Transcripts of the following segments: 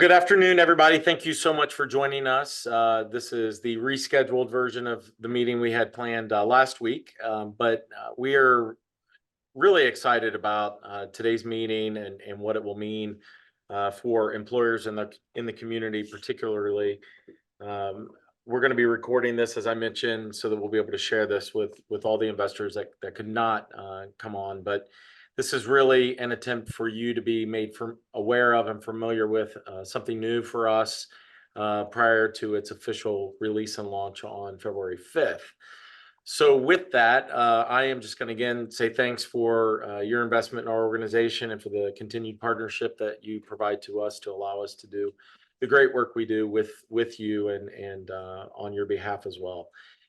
good afternoon, everybody. Thank you so much for joining us. This is the rescheduled version of the meeting we had planned last week, but we are really excited about today's meeting and what it will mean for employers in the community, particularly. We're going to be recording this, as I mentioned, so that we'll be able to share this with all the investors that could not come on. But this is really an attempt for you to be made aware of and familiar with something new for us prior to its official release and launch on February 5th. So with that, I am just going to again say thanks for your investment in our organization and for the continued partnership that you provide to us to allow us to do the great work we do with you and on your behalf as well.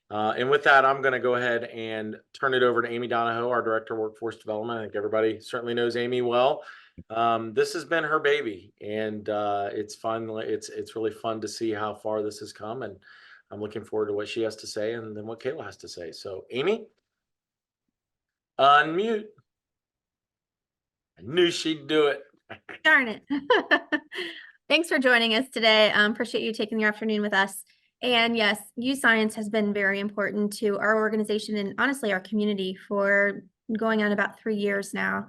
And with that, I'm going to go ahead and turn it over to Amy Donahoe, our Director of Workforce Development. I think everybody certainly knows Amy well. This has been her baby, and it's fun. It's really fun to see how far this has come, and I'm looking forward to what she has to say and then what Kayla has to say. So, Amy, unmute. I knew she'd do it. Darn it. Thanks for joining us today. Appreciate you taking the afternoon with us. And yes, YouScience has been very important to our organization and honestly our community for going on about 3 years now.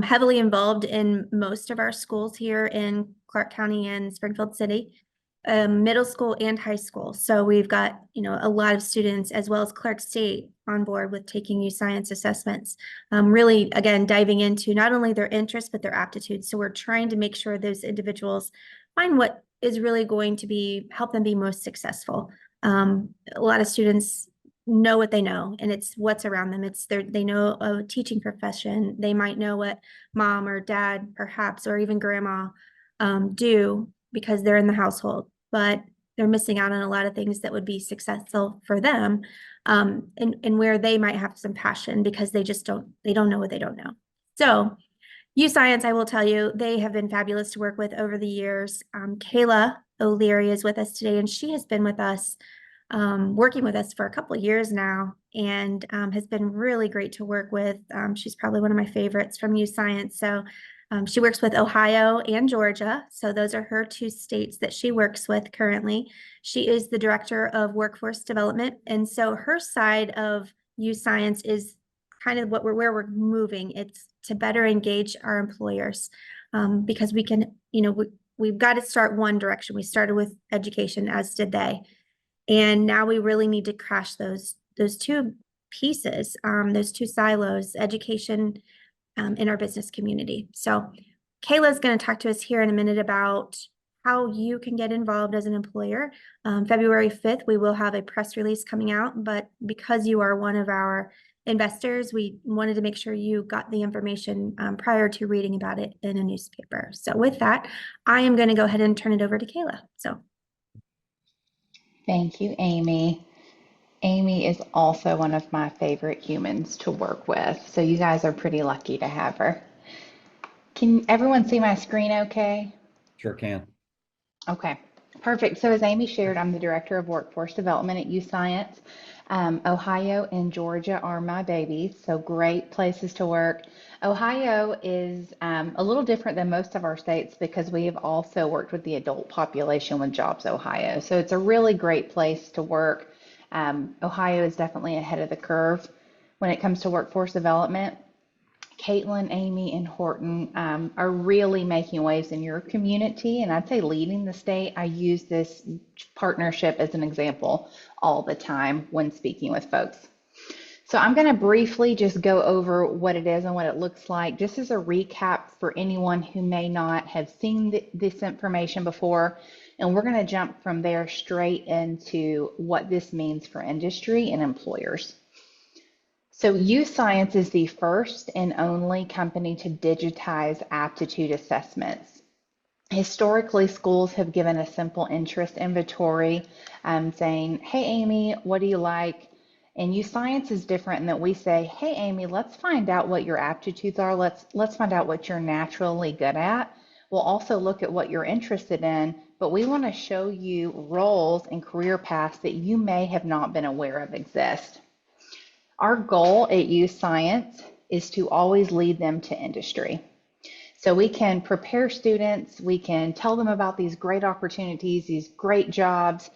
Heavily involved in most of our schools here in Clark County and Springfield City, middle school and high school. So we've got, a lot of students as well as Clark State on board with taking YouScience assessments. Really, again, diving into not only their interests, but their aptitudes. So we're trying to make sure those individuals find what is really going to help them be most successful. A lot of students know what they know, and it's what's around them. They know a teaching profession. They might know what mom or dad, perhaps, or even grandma do because they're in the household, but they're missing out on a lot of things that would be successful for them, and where they might have some passion because they don't know what they don't know. So YouScience, I will tell you, they have been fabulous to work with over the years. Kayla O'Leary is with us today, and she has been with us, working with us for a couple of years now, and has been really great to work with. She's probably one of my favorites from YouScience. So she works with Ohio and Georgia. So those are her 2 states that she works with currently. She is the Director of Workforce Development. And so her side of YouScience is kind of where we're moving. It's to better engage our employers, because we can, we've got to start one direction. We started with education, as did they. And now we really need to crash those 2 pieces, those 2 silos, education in our business community. So Kayla's going to talk to us here in a minute about how you can get involved as an employer. February 5th, we will have a press release coming out, but because you are one of our investors, we wanted to make sure you got the information prior to reading about it in a newspaper. So with that, I am going to go ahead and turn it over to Kayla. So. Thank you, Amy. Amy is also one of my favorite humans to work with, so you guys are pretty lucky to have her. Can everyone see my screen okay? Sure can. Okay, perfect. So as Amy shared, I'm the Director of Workforce Development at YouScience. Ohio and Georgia are my babies, so great places to work. Ohio is a little different than most of our states because we have also worked with the adult population with Jobs Ohio. So it's a really great place to work. Ohio is definitely ahead of the curve when it comes to workforce development. Caitlin, Amy, and Horton are really making waves in your community, and I'd say leading the state. I use this partnership as an example all the time when speaking with folks. So I'm going to briefly just go over what it is and what it looks like, just as a recap for anyone who may not have seen this information before. And we're going to jump from there straight into what this means for industry and employers. So YouScience is the first and only company to digitize aptitude assessments. Historically, schools have given a simple interest inventory saying, hey, Amy, what do you like? And YouScience is different in that we say, hey, Amy, let's find out what your aptitudes are. Let's find out what you're naturally good at. We'll also look at what you're interested in, but we want to show you roles and career paths that you may have not been aware of exist. Our goal at YouScience is to always lead them to industry. So we can prepare students, we can tell them about these great opportunities, these great jobs,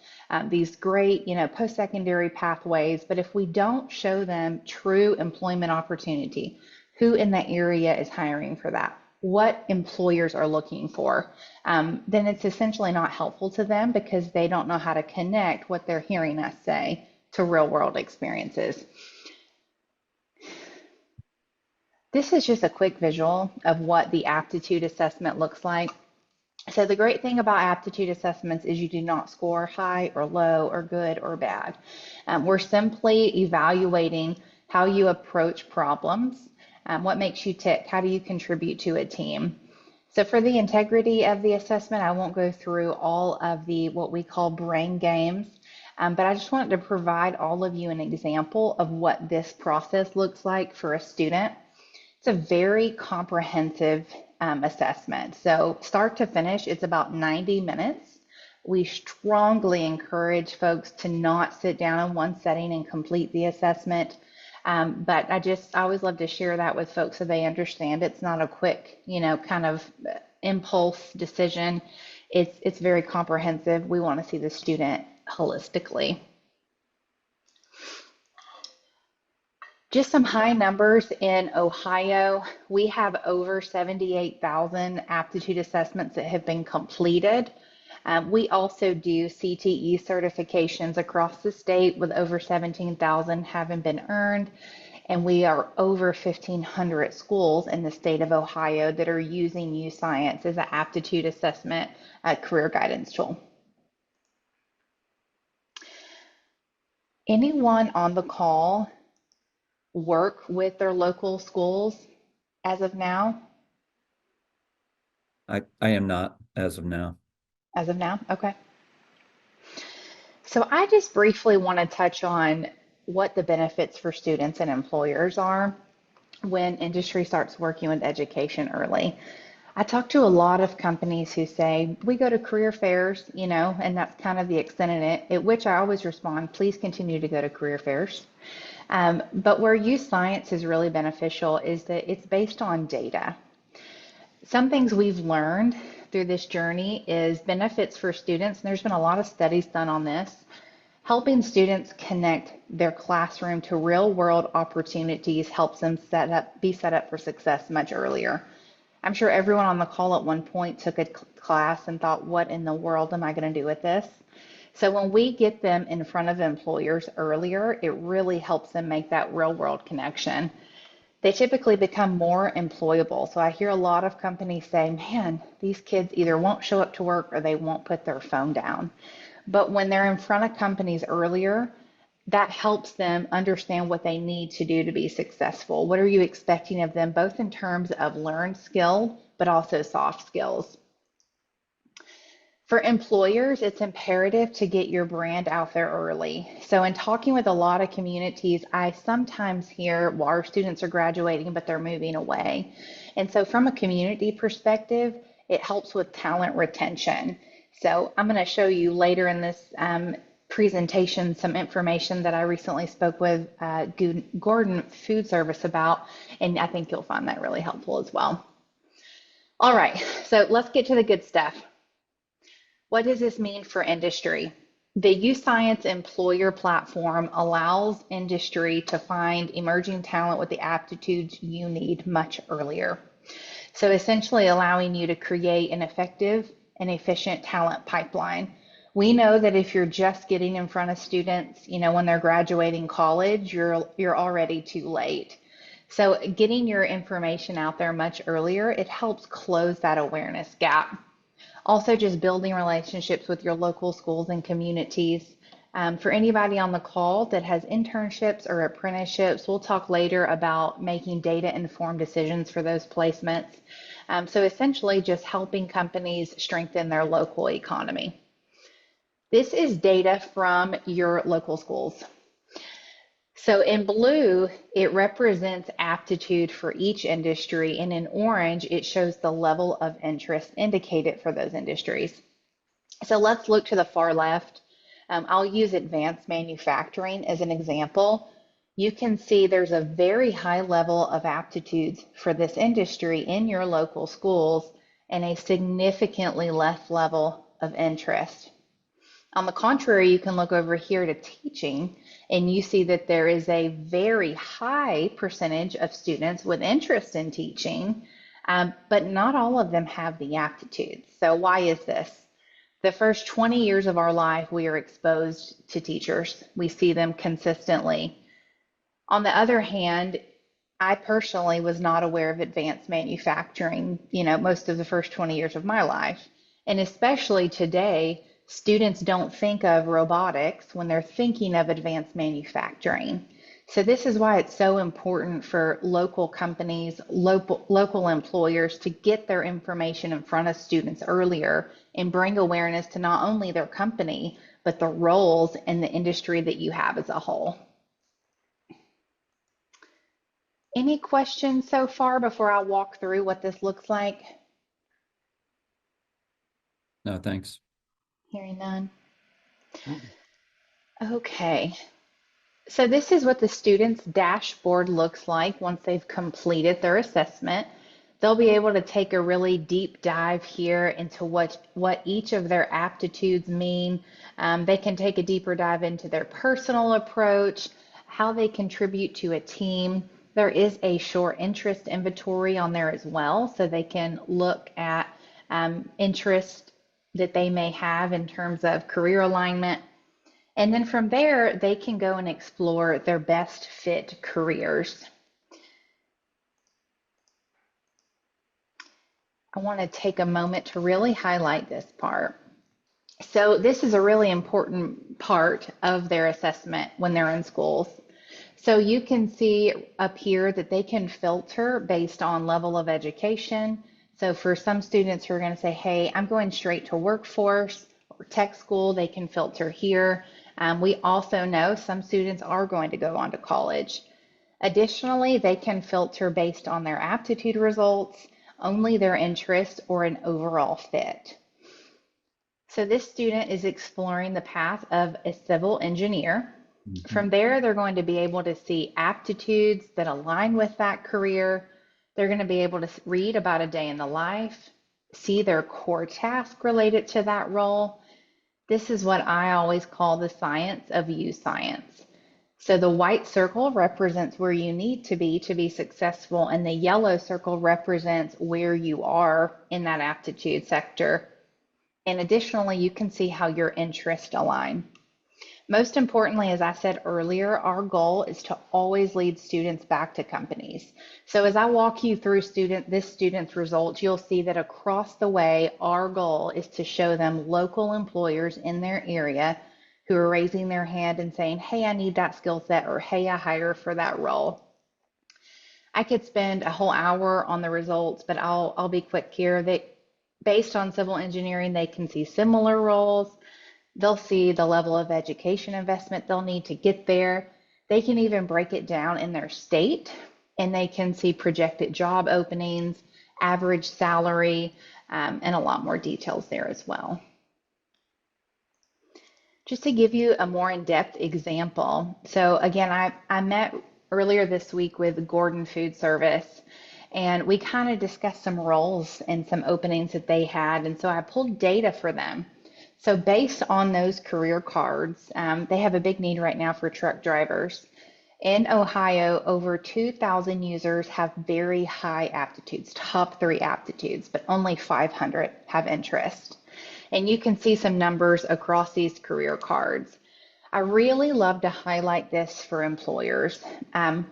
these great, post-secondary pathways. But if we don't show them true employment opportunity, who in that area is hiring for that, what employers are looking for, then it's essentially not helpful to them because they don't know how to connect what they're hearing us say to real world experiences. This is just a quick visual of what the aptitude assessment looks like. So the great thing about aptitude assessments is you do not score high or low or good or bad. We're simply evaluating how you approach problems, what makes you tick, how do you contribute to a team. So for the integrity of the assessment, I won't go through all of the what we call brain games, but I just wanted to provide all of you an example of what this process looks like for a student. It's a very comprehensive assessment. So start to finish, it's about 90 minutes. We strongly encourage folks to not sit down in one setting and complete the assessment. But I always love to share that with folks so they understand it's not a quick, kind of impulse decision. It's very comprehensive. We want to see the student holistically. Just some high numbers in Ohio. We have over 78,000 aptitude assessments that have been completed. We also do CTE certifications across the state with over 17,000 having been earned. And we are over 1,500 schools in the state of Ohio that are using YouScience as an aptitude assessment career guidance tool. Anyone on the call work with their local schools as of now? I am not as of now. As of now, okay. So I just briefly want to touch on what the benefits for students and employers are when industry starts working with education early. I talk to a lot of companies who say, we go to career fairs, and that's kind of the extent of it, at which I always respond, please continue to go to career fairs. But where YouScience is really beneficial is that it's based on data. Some things we've learned through this journey is benefits for students, and there's been a lot of studies done on this, helping students connect their classroom to real world opportunities helps them be set up for success much earlier. I'm sure everyone on the call at one point took a class and thought, what in the world am I going to do with this? So when we get them in front of employers earlier, it really helps them make that real world connection. They typically become more employable. So I hear a lot of companies say, man, these kids either won't show up to work or they won't put their phone down. But when they're in front of companies earlier, that helps them understand what they need to do to be successful. What are you expecting of them, both in terms of learned skill, but also soft skills? For employers, it's imperative to get your brand out there early. So in talking with a lot of communities, I sometimes hear, well, our students are graduating, but they're moving away. And so from a community perspective, it helps with talent retention. So I'm going to show you later in this presentation some information that I recently spoke with Gordon Food Service about, and I think you'll find that really helpful as well. All right, so let's get to the good stuff. What does this mean for industry? The YouScience employer platform allows industry to find emerging talent with the aptitudes you need much earlier. So essentially allowing you to create an effective and efficient talent pipeline. We know that if you're just getting in front of students, when they're graduating college, you're already too late. So getting your information out there much earlier, it helps close that awareness gap. Also, just building relationships with your local schools and communities. For anybody on the call that has internships or apprenticeships, we'll talk later about making data-informed decisions for those placements. So essentially just helping companies strengthen their local economy. This is data from your local schools. So in blue, it represents aptitude for each industry, and in orange, it shows the level of interest indicated for those industries. So let's look to the far left. I'll use advanced manufacturing as an example. you can see there's a very high level of aptitudes for this industry in your local schools and a significantly less level of interest. On the contrary, you can look over here to teaching, and you see that there is a very high percentage of students with interest in teaching, but not all of them have the aptitudes. So why is this? The first 20 years of our life, we are exposed to teachers. We see them consistently. On the other hand, I personally was not aware of advanced manufacturing, most of the first 20 years of my life. And especially today, students don't think of robotics when they're thinking of advanced manufacturing. So this is why it's so important for local companies, local employers to get their information in front of students earlier and bring awareness to not only their company, but the roles and the industry that you have as a whole. Any questions so far before I walk through what this looks like? No, thanks. Hearing none. Okay. So this is what the student's dashboard looks like once they've completed their assessment. They'll be able to take a really deep dive here into what each of their aptitudes mean. They can take a deeper dive into their personal approach, how they contribute to a team. There is a short interest inventory on there as well, so they can look at interest that they may have in terms of career alignment. And then from there, they can go and explore their best fit careers. I want to take a moment to really highlight this part. So this is a really important part of their assessment when they're in schools. So you can see up here that they can filter based on level of education. So for some students who are going to say, hey, I'm going straight to workforce or tech school, they can filter here. We also know some students are going to go on to college. Additionally, they can filter based on their aptitude results, only their interest, or an overall fit. So this student is exploring the path of a civil engineer. From there, they're going to be able to see aptitudes that align with that career. They're going to be able to read about a day in the life, see their core task related to that role. This is what I always call the science of YouScience. So the white circle represents where you need to be successful, and the yellow circle represents where you are in that aptitude sector. And additionally, you can see how your interests align. Most importantly, as I said earlier, our goal is to always lead students back to companies. So as I walk you through this student's results, you'll see that across the way, our goal is to show them local employers in their area who are raising their hand and saying, hey, I need that skill set, or hey, I hire for that role. I could spend a whole hour on the results, but I'll be quick here. That based on civil engineering, they can see similar roles. They'll see the level of education investment they'll need to get there. They can even break it down in their state, and they can see projected job openings, average salary, and a lot more details there as well. Just to give you a more in-depth example. So again, I met earlier this week with Gordon Food Service, and we kind of discussed some roles and some openings that they had. And so I pulled data for them. So based on those career cards, they have a big need right now for truck drivers. In Ohio, over 2,000 users have very high aptitudes, top 3 aptitudes, but only 500 have interest. And you can see some numbers across these career cards. I really love to highlight this for employers. On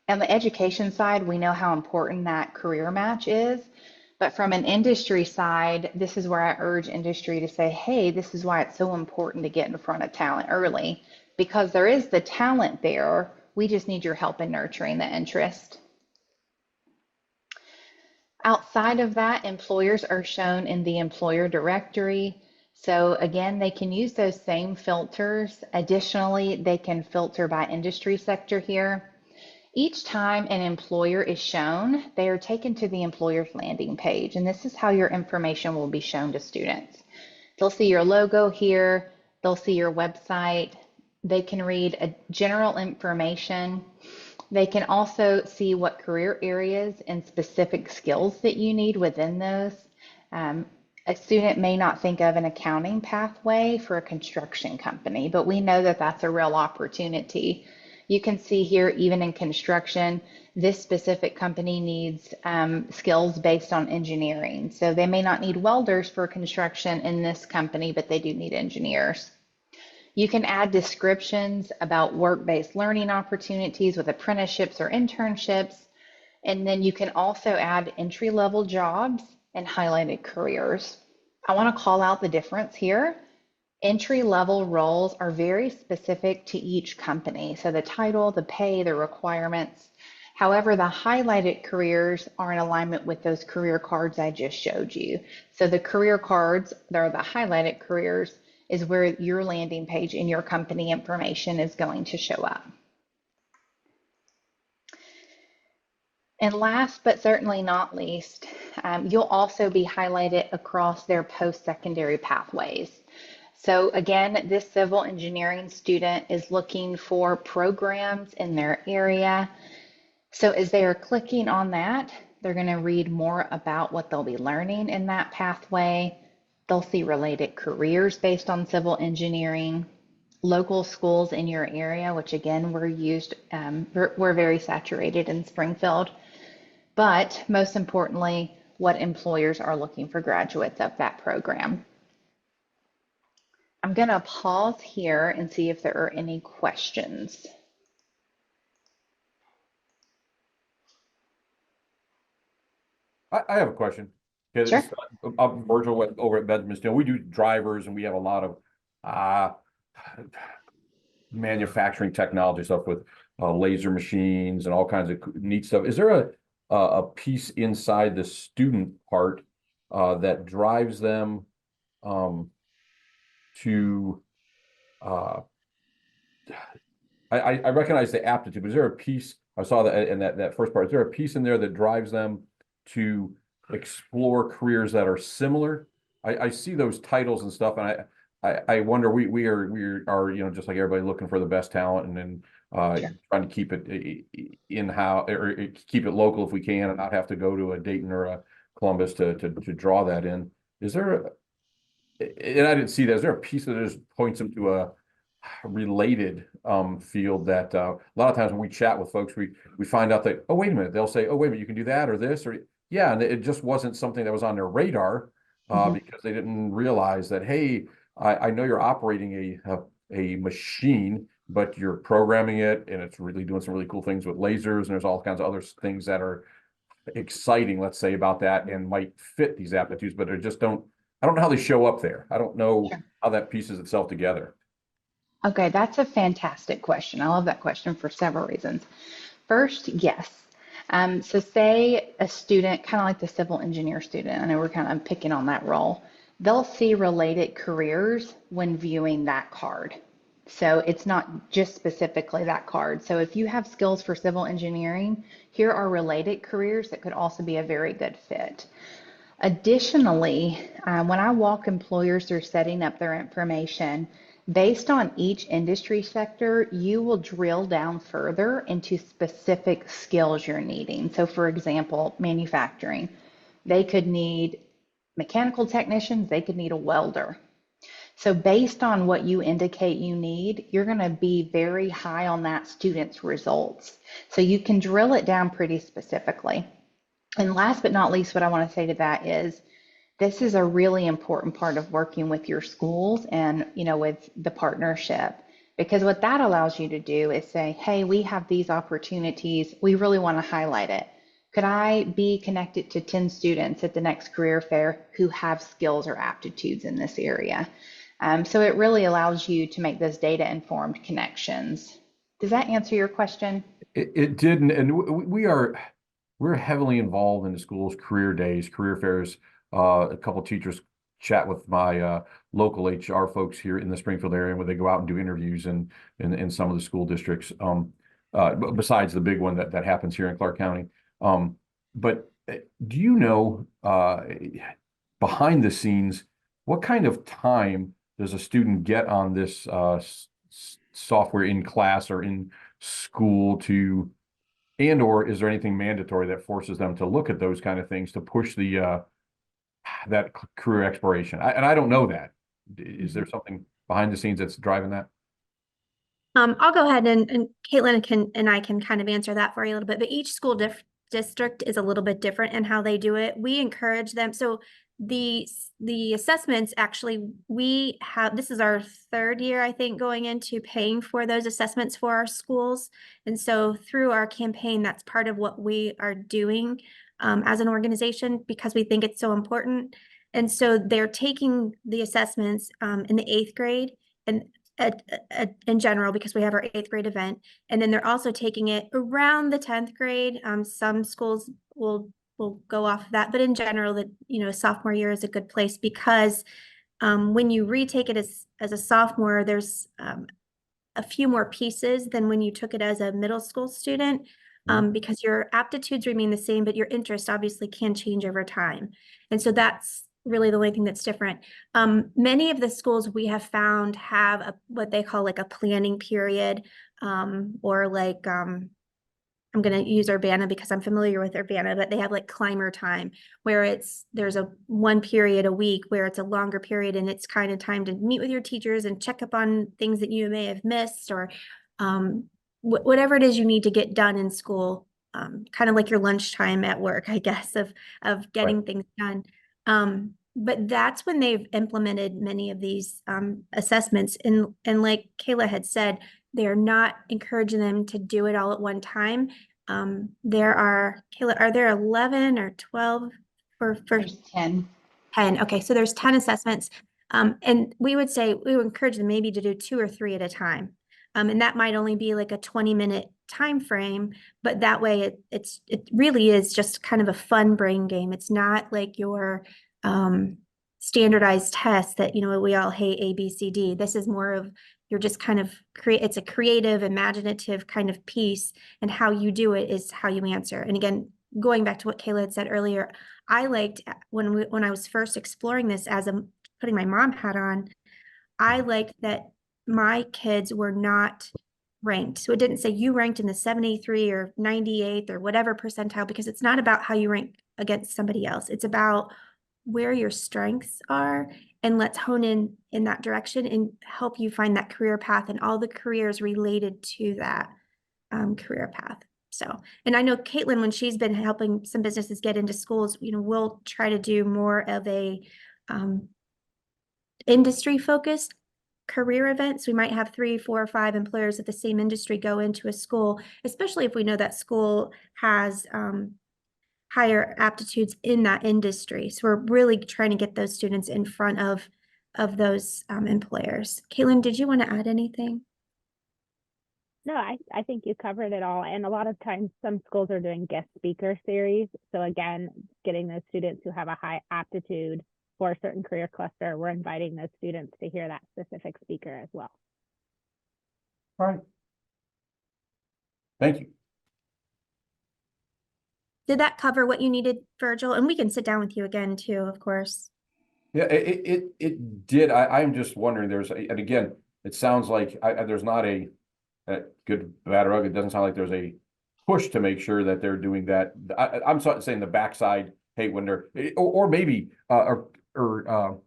the education side, we know how important that career match is. But from an industry side, this is where I urge industry to say, hey, this is why it's so important to get in front of talent early, because there is the talent there. We just need your help in nurturing the interest. Outside of that, employers are shown in the employer directory. So again, they can use those same filters. Additionally, they can filter by industry sector here. Each time an employer is shown, they are taken to the employer's landing page, and this is how your information will be shown to students. They'll see your logo here, they'll see your website, They can read a general information. They can also see what career areas and specific skills that you need within those. Um, a student may not think of an accounting pathway for a construction company, but we know that that's a real opportunity. You can see here, even in construction, this specific company needs skills based on engineering. So they may not need welders for construction in this company, but they do need engineers. You can add descriptions about work-based learning opportunities with apprenticeships or internships. And then you can also add entry-level jobs and highlighted careers. I want to call out the difference here. Entry-level roles are very specific to each company. So the title, the pay, the requirements. However, the highlighted careers are in alignment with those career cards I just showed you. So the career cards, they're the highlighted careers, is where your landing page and your company information is going to show up. And last but certainly not least, you'll also be highlighted across their post-secondary pathways. So again, this civil engineering student is looking for programs in their area. So as they are clicking on that, they're going to read more about what they'll be learning in that pathway. They'll see related careers based on civil engineering, local schools in your area, which again, we're very saturated in Springfield. But most importantly, what employers are looking for graduates of that program. I'm going to pause here and see if there are any questions. I have a question. Sure. I'm Virgil over at Bedminster. We do drivers and we have a lot of manufacturing technology stuff with laser machines and all kinds of neat stuff. Is there a piece inside the student part that drives them to I recognize the aptitude, but is there a piece, I saw that in that first part, is there a piece in there that drives them to explore careers that are similar? I see those titles and stuff, and I wonder, we are, you know, just like everybody looking for the best talent, and then Sure. trying to keep it in-house or keep it local if we can, and not have to go to a Dayton or a Columbus to draw that in. Is there and I didn't see that. Is there a piece that just points them to a related field that a lot of times when we chat with folks, we find out that, oh, wait a minute, they'll say, oh, wait a minute, you can do that or this, or yeah, and it just wasn't something that was on their radar because they didn't realize that, hey, I know you're operating a machine, but you're programming it and it's really doing some really cool things with lasers, and there's all kinds of other things that are exciting, let's say, about that and might fit these aptitudes, but I don't know how they show up there. I don't know Sure. how that pieces itself together. Okay, that's a fantastic question. I love that question for several reasons. First, yes. So say a student, kind of like the civil engineer student, I know we're kind of picking on that role, they'll see related careers when viewing that card. So it's not just specifically that card. So if you have skills for civil engineering, here are related careers that could also be a very good fit. Additionally, when I walk employers through setting up their information, based on each industry sector, you will drill down further into specific skills you're needing. So for example, manufacturing, they could need mechanical technicians, they could need a welder. So based on what you indicate you need, you're going to be very high on that student's results. So you can drill it down pretty specifically. And last but not least, what I want to say to that is this is a really important part of working with your schools and, you know, with the partnership, because what that allows you to do is say, hey, we have these opportunities. We really want to highlight it. Could I be connected to 10 students at the next career fair who have skills or aptitudes in this area? So it really allows you to make those data informed connections. Does that answer your question? It didn't, and we're heavily involved in the school's career days, career fairs. A couple of teachers chat with my local HR folks here in the Springfield area where they go out and do interviews in some of the school districts. Besides the big one that happens here in Clark County. But do you know behind the scenes what kind of time does a student get on this software in class or in school to, and or is there anything mandatory that forces them to look at those kind of things to push the that career exploration? And I don't know that. Is there something behind the scenes that's driving that? I'll go ahead and Caitlin and I can kind of answer that for you a little bit, but each school district is a little bit different in how they do it. We encourage them. So the assessments, actually, we have, this is our third year, I think, going into paying for those assessments for our schools. And so through our campaign, that's part of what we are doing as an organization, because we think it's so important. And so they're taking the assessments in the 8th grade and in general, because we have our 8th grade event. And then they're also taking it around the 10th grade. Some schools will go off of that, but in general, that, you know, sophomore year is a good place, because when you retake it as a sophomore, there's a few more pieces than when you took it as a middle school student, because your aptitudes remain the same, but your interest obviously can change over time. And so that's really the only thing that's different. Many of the schools we have found have what they call like a planning period, or like, I'm going to use Urbana because I'm familiar with Urbana, but they have like climber time, where there's a one period a week where it's a longer period, and it's kind of time to meet with your teachers and check up on things that you may have missed, or whatever it is you need to get done in school, kind of like your lunchtime at work, I guess, of getting things done. But that's when they've implemented many of these assessments. And like Kayla had said, they're not encouraging them to do it all at one time. Kayla, are there 11 or 12 for There's 10. 10? Okay, so there's 10 assessments. And we would encourage them maybe to do 2 or 3 at a time. And that might only be like a 20-minute time frame, but that way it really is just kind of a fun brain game. It's not like your standardized test that, you know, we all hate A, B, C, D. This is more of, you're just kind of it's a creative, imaginative kind of piece, and how you do it is how you answer. And again, going back to what Kayla had said earlier, I liked when I was first exploring this as putting my mom hat on, I liked that my kids were not ranked. So it didn't say you ranked in the 73 or 98th or whatever percentile, because it's not about how you rank against somebody else. It's about where your strengths are, and let's hone in that direction and help you find that career path and all the careers related to that career path. So, and I know Caitlin, when she's been helping some businesses get into schools, you know, we'll try to do more of a industry focused career events. We might have 3, 4, or 5 employers of the same industry go into a school, especially if we know that school has higher aptitudes in that industry. So we're really trying to get those students in front of those employers. Caitlin, did you want to add anything? No, I think you covered it all. And a lot of times some schools are doing guest speaker series. So again, getting those students who have a high aptitude for a certain career cluster, we're inviting those students to hear that specific speaker as well. All right. Thank you. Did that cover what you needed, Virgil? And we can sit down with you again too, of course. Yeah, it did. I'm just wondering, and again, it sounds like there's not a good, bad, or ugly. It doesn't sound like there's a push to make sure that they're doing that. I'm saying the backside, hey, when they're, or maybe, Kayla,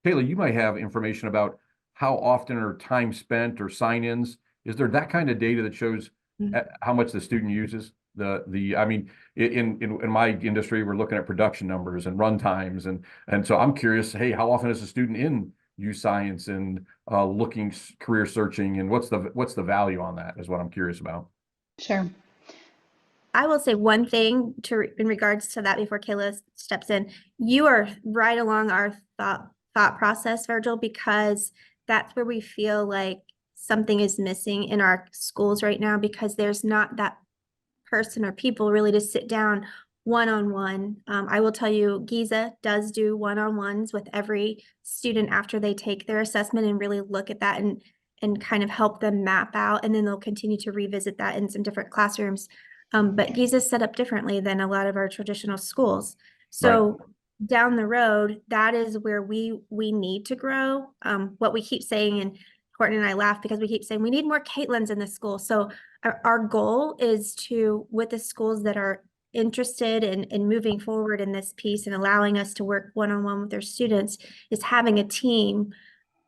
you might have information about how often or time spent or sign-ins. Is there that kind of data that shows how much the student uses? I mean, in my industry, we're looking at production numbers and run times, and so I'm curious, hey, how often is a student in YouScience and looking, career searching, and what's the value on that is what I'm curious about. Sure. I will say one thing in regards to that before Kayla steps in. You are right along our thought process, Virgil, because that's where we feel like something is missing in our schools right now, because there's not that person or people really to sit down one-on-one. I will tell you, Giza does do one-on-ones with every student after they take their assessment and really look at that and kind of help them map out, and then they'll continue to revisit that in some different classrooms. But Giza's set up differently than a lot of our traditional schools. So down the road, that is where we need to grow. What we keep saying, and Horton and I laugh because we keep saying we need more Caitlin's in the school. So our goal is to, with the schools that are interested in moving forward in this piece and allowing us to work one-on-one with their students, is having a team,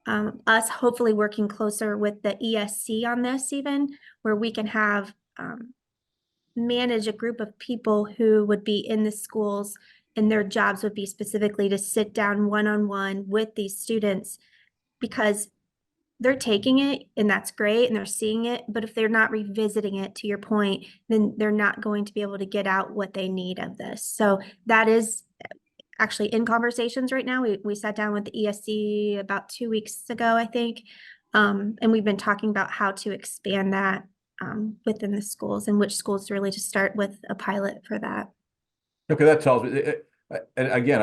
us hopefully working closer with the ESC on this even, where we can have manage a group of people who would be in the schools, and their jobs would be specifically to sit down one-on-one with these students, because they're taking it and that's great and they're seeing it, but if they're not revisiting it, to your point, then they're not going to be able to get out what they need of this. So that is actually in conversations right now. We sat down with the ESC about 2 weeks ago, I think. And we've been talking about how to expand that within the schools, and which schools really to start with a pilot for that. Okay, that tells me. And again,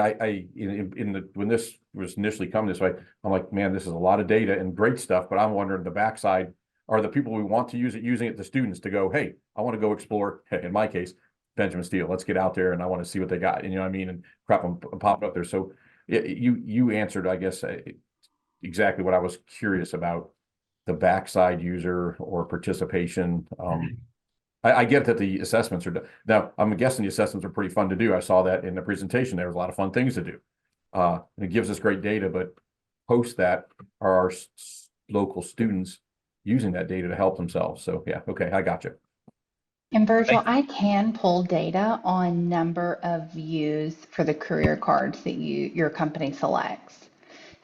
when this was initially coming this way, I'm like, man, this is a lot of data and great stuff. But I'm wondering the backside are the people we want to use it, using it, the students to go, hey, I want to go explore. In my case, Benjamin Steele, let's get out there and I want to see what they got. And you know what I mean? And crap them pop up there. So you answered, I guess, exactly what I was curious about, the backside user or participation. I get that the assessments are done. Now, I'm guessing the assessments are pretty fun to do. I saw that in the presentation. There was a lot of fun things to do. And it gives us great data, but post that are our local students using that data to help themselves. So yeah, okay, I got you. And Virgil, I can pull data on number of views for the career cards that your company selects.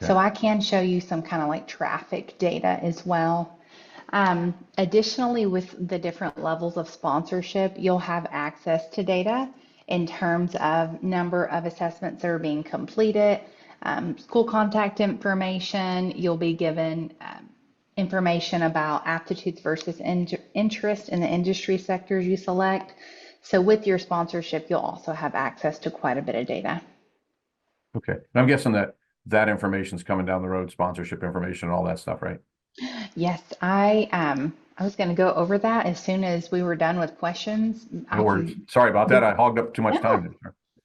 So Okay. I can show you some kind of like traffic data as well. Additionally, with the different levels of sponsorship, you'll have access to data in terms of number of assessments that are being completed, school contact information. You'll be given information about aptitudes versus interest in the industry sectors you select. So with your sponsorship, you'll also have access to quite a bit of data. Okay. And I'm guessing that information is coming down the road, sponsorship information, all that stuff, right? Yes, I was going to go over that as soon as we were done with questions. No worries. Sorry about that. I hogged up too much No, time.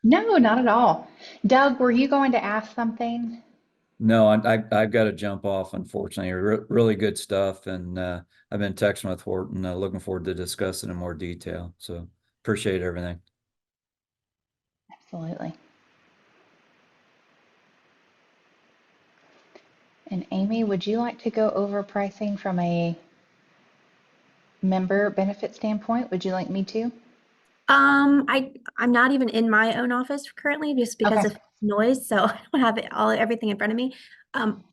no, not at all. Doug, were you going to ask something? No, I've got to jump off, unfortunately. Really good stuff. And I've been texting with Horton, looking forward to discussing in more detail. So appreciate everything. Absolutely. And Amy, would you like to go over pricing from a member benefit standpoint? Would you like me to? I'm not even in my own office currently just because Okay. of noise, so I don't have everything in front of me.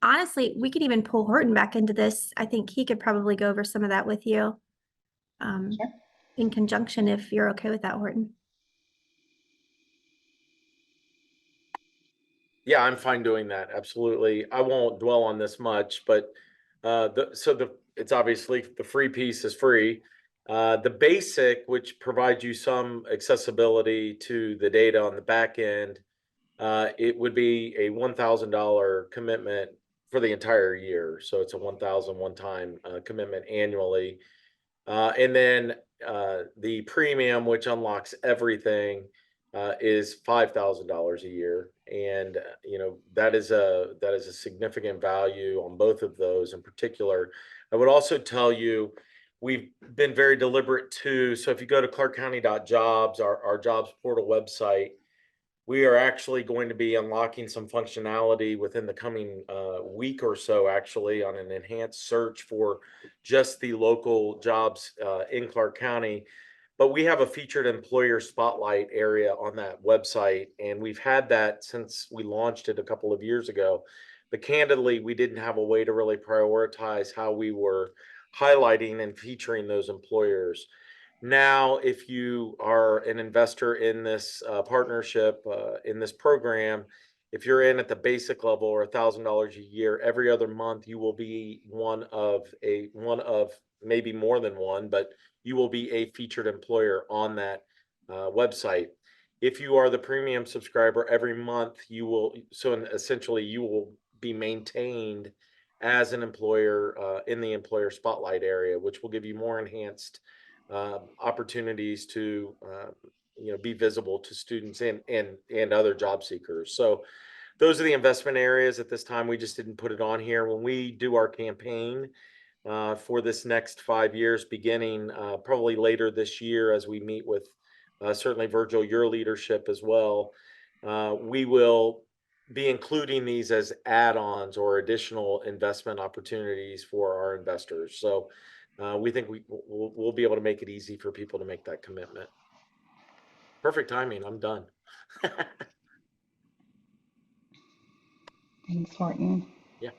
Honestly, we could even pull Horton back into this. I think he could probably go over some of that with you Sure. in conjunction, if you're okay with that, Horton. Yeah, I'm fine doing that. Absolutely. I won't dwell on this much, but it's obviously the free piece is free. The basic, which provides you some accessibility to the data on the back end, it would be a $1,000 commitment for the entire year. So it's a 1,000 one-time commitment annually. And then the premium, which unlocks everything, is $5,000 a year, and that is a significant value on both of those. In particular, I would also tell you we've been very deliberate too. So if you go to clarkcounty.jobs, our jobs portal website, we are actually going to be unlocking some functionality within the coming week or so, actually, on an enhanced search for just the local jobs in Clark County. But we have a featured employer spotlight area on that website, and we've had that since we launched it a couple of years ago. But candidly, we didn't have a way to really prioritize how we were highlighting and featuring those employers. Now, if you are an investor in this partnership, in this program, if you're in at the basic level or $1,000 a year, every other month you will be one of maybe more than one, but you will be a featured employer on that website. If you are the premium subscriber, every month essentially you will be maintained as an employer in the employer spotlight area, which will give you more enhanced opportunities to be visible to students and other job seekers. So those are the investment areas at this time. We just didn't put it on here. When we do our campaign for this next 5 years, beginning probably later this year, as we meet with certainly Virgil, your leadership as well, we will be including these as add-ons or additional investment opportunities for our investors. So we think we'll be able to make it easy for people to make that commitment. Perfect timing. I'm done. Thanks, Horton. Yeah,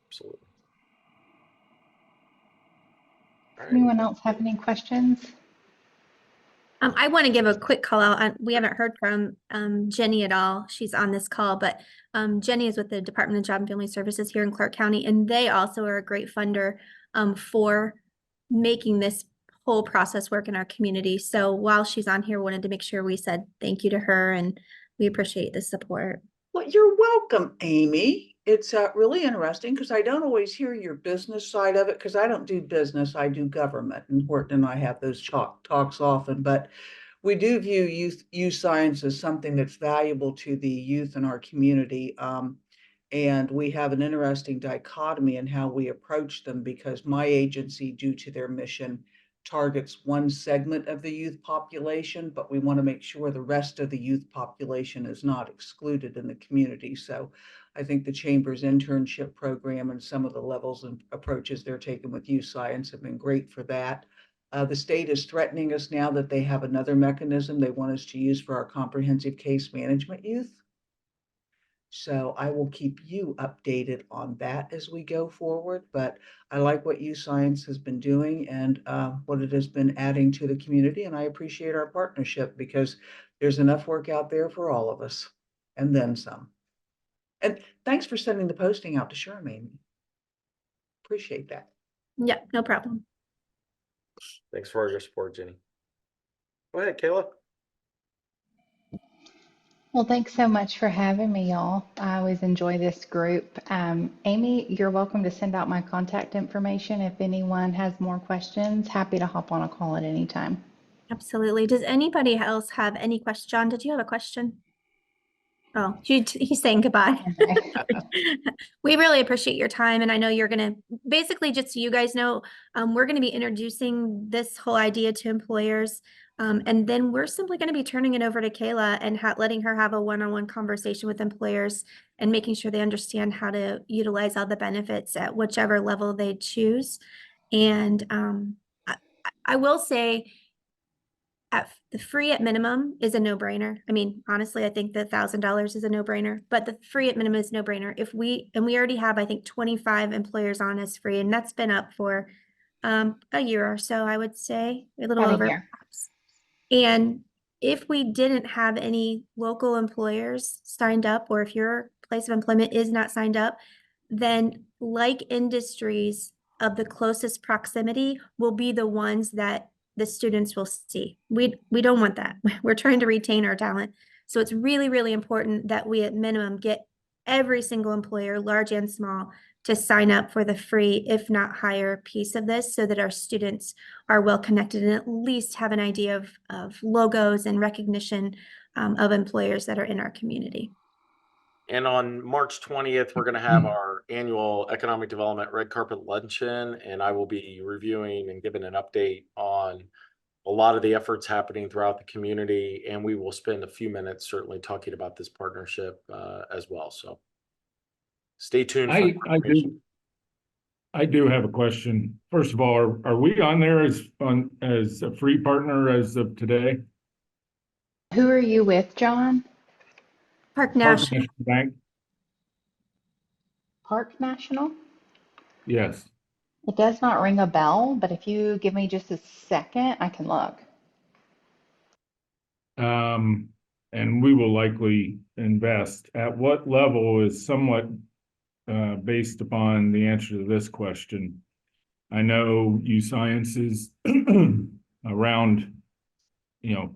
absolutely. All right. Anyone else have any questions? I want to give a quick call out. We haven't heard from Jenny at all. She's on this call, but Jenny is with the Department of Job and Family Services here in Clark County, and they also are a great funder for making this whole process work in our community. So while she's on here, wanted to make sure we said thank you to her, and we appreciate the support. Well, you're welcome, Amy. It's really interesting because I don't always hear your business side of it because I don't do business, I do government. And Horton and I have those talks often, but we do view youth science as something that's valuable to the youth in our community. And we have an interesting dichotomy in how we approach them because my agency, due to their mission, targets one segment of the youth population, but we want to make sure the rest of the youth population is not excluded in the community. So I think the Chamber's internship program and some of the levels and approaches they're taking with YouScience have been great for that. The state is threatening us now that they have another mechanism they want us to use for our comprehensive case management youth. So I will keep you updated on that as we go forward, but I like what YouScience has been doing and what it has been adding to the community. And I appreciate our partnership because there's enough work out there for all of us and then some. And thanks for sending the posting out to Sherm, Amy. Appreciate that. Yeah, no problem. Thanks for all your support, Jenny. Go ahead, Kayla. Well, thanks so much for having me, y'all. I always enjoy this group. Amy, you're welcome to send out my contact information if anyone has more questions. Happy to hop on a call at any time. Absolutely. Does anybody else have any questions? John, did you have a question? Oh, he's saying goodbye. Okay. We really appreciate your time. And I know you're going to basically, just so you guys know, we're going to be introducing this whole idea to employers. And then we're simply going to be turning it over to Kayla and letting her have a one-on-one conversation with employers and making sure they understand how to utilize all the benefits at whichever level they choose. And I will say, the free at minimum is a no-brainer. I mean, honestly, I think the $1,000 is a no-brainer, but the free at minimum is no-brainer. We already have, I think, 25 employers on as free, and that's been up for a year or so, I would say, a little About a over year. perhaps. And if we didn't have any local employers signed up, or if your place of employment is not signed up, then like industries of the closest proximity will be the ones that the students will see. We don't want that. We're trying to retain our talent. So it's really, really important that we at minimum get every single employer, large and small, to sign up for the free, if not higher, piece of this so that our students are well connected and at least have an idea of logos and recognition of employers that are in our community. And on March 20th, we're going to have our annual Economic Development Red Carpet Luncheon, and I will be reviewing and giving an update on a lot of the efforts happening throughout the community, and we will spend a few minutes certainly talking about this partnership as well. So stay tuned. I do have a question. First of all, are we on there as a free partner as of today? Who are you with, John? Park National. Bank? Park National? Yes. It does not ring a bell, but if you give me just a second, I can look. And we will likely invest. At what level is somewhat based upon the answer to this question. I know YouScience is around,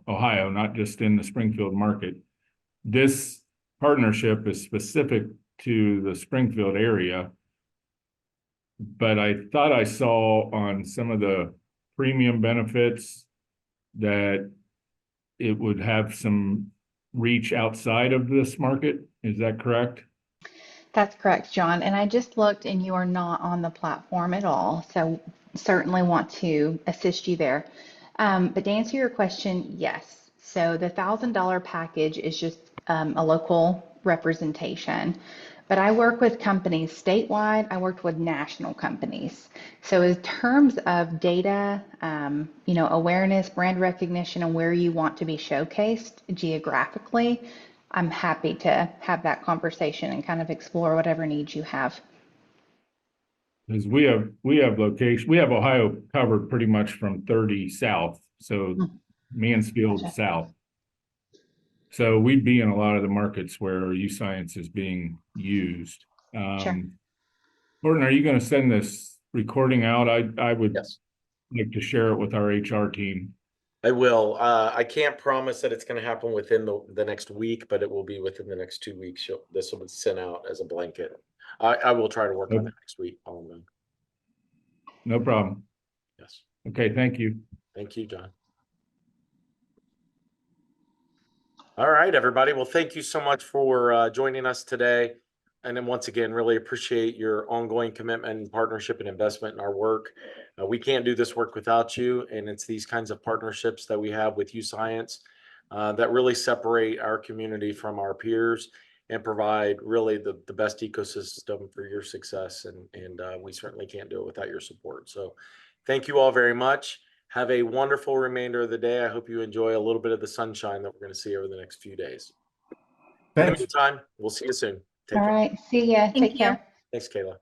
Ohio, not just in the Springfield market. This partnership is specific to the Springfield area, but I thought I saw on some of the premium benefits that it would have some reach outside of this market. Is that correct? That's correct, John. And I just looked and you are not on the platform at all. So certainly want to assist you there. But to answer your question, yes. So the $1,000 package is just a local representation. But I work with companies statewide. I worked with national companies. So in terms of data, awareness, brand recognition, and where you want to be showcased geographically, I'm happy to have that conversation and kind of explore whatever needs you have. Because we have location, we have Ohio covered pretty much from 30 south, so Mansfield Gotcha. south. So we'd be in a lot of the markets where YouScience is being used. Sure. Gordon, are you going to send this recording out? I would Yes, like to share it with our HR team. I will. I can't promise that it's going to happen within the next week, but it will be within the next 2 weeks. This will be sent out as a blanket. I will try to work on it next week. No problem. Yes. Okay, thank you. Thank you, John. All right, everybody. Well, thank you so much for joining us today. And then once again, really appreciate your ongoing commitment and partnership and investment in our work. We can't do this work without you. And it's these kinds of partnerships that we have with YouScience that really separate our community from our peers and provide really the best ecosystem for your success. And we certainly can't do it without your support. So thank you all very much. Have a wonderful remainder of the day. I hope you enjoy a little bit of the sunshine that we're going to see over the next few days. In the Thanks. meantime, we'll see you soon. Take All care. right. See ya. Thank Take you. care. Thanks, Kayla.